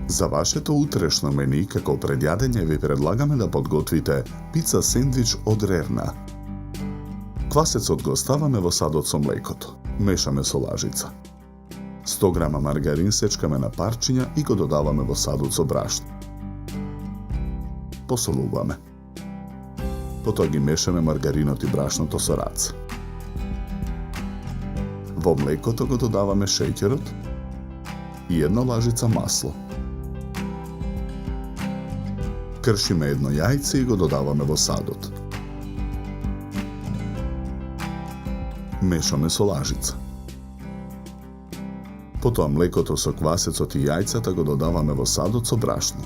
За вашето утрешно мени, како предјадење, ви предлагаме да подготвите пица сендвич од рерна. Квасецот го оставаме во садот со млекото. Мешаме со лажица. 100 грама маргарин сечкаме на парчиња и го додаваме во садот со брашно. Посолуваме. Потоа ги мешаме маргаринот и брашното со раце. Во млекото го додаваме шеќерот и 1 лажица масло. Кршиме 1 јајце и го додаваме во садот. Мешаме со лажица. Потоа млекото со квасецот и јајцата го додаваме во садот со брашно.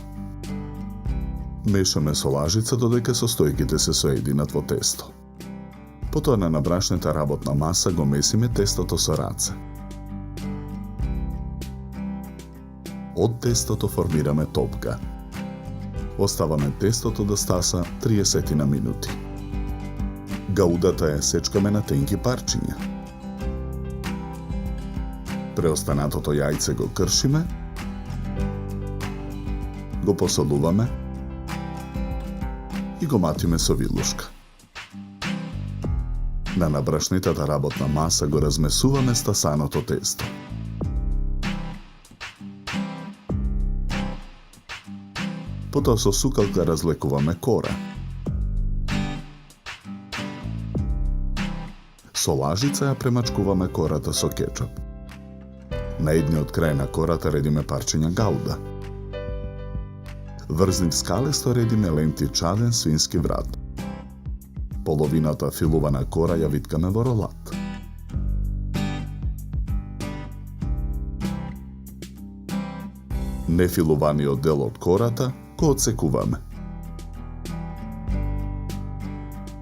Мешаме со лажица додека состојките се соединат во тесто. Потоа на набрашната работна маса го месиме тестото со раце. Од тестото формираме топка. Оставаме тестото да стаса 30 на минути. Гаудата ја сечкаме на тенки парчиња. Преостанатото јајце го кршиме, го посолуваме и го матиме со вилушка. На набрашнетата работна маса го размесуваме стасаното тесто. Потоа со сукалка разлекуваме кора. Со лажица ја премачкуваме кората со кетчуп. На едниот крај на кората редиме парчиња гауда. Врз нив скалесто редиме ленти чаден свински врат. Половината филувана кора ја виткаме во ролат. Нефилуваниот дел од кората го отсекуваме.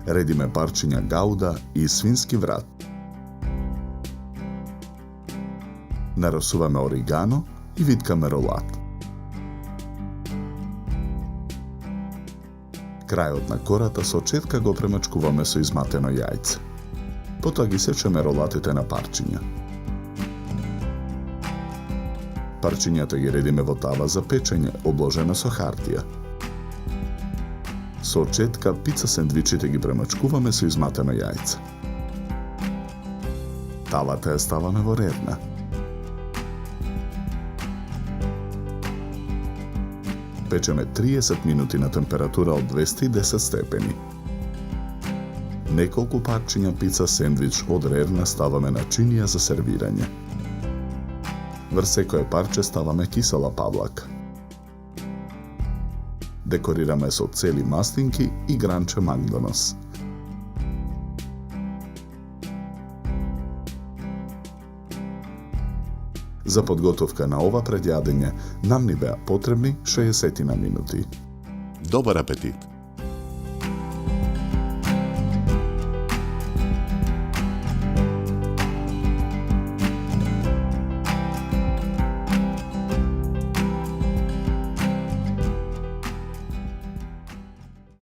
Редиме парчиња гауда и свински врат. Нарасуваме оригано и виткаме ролат. Крајот на кората со четка го премачкуваме со изматено јајце. Потоа ги сечеме ролатите на парчиња. Парчињата ги редиме во тава за печење, обложена со хартија. Со четка пица сендвичите ги премачкуваме со изматено јајце. Тавата ја ставаме во рерна. Печеме 30 минути на температура од 210 степени. Неколку парчиња пица сендвич од рерна ставаме на чинија за сервирање. Врз секое парче ставаме кисела павлака. Декорираме со цели мастинки и гранче магдонос. За подготовка на ова предјадење нам ни беа потребни 60 минути. Добар апетит!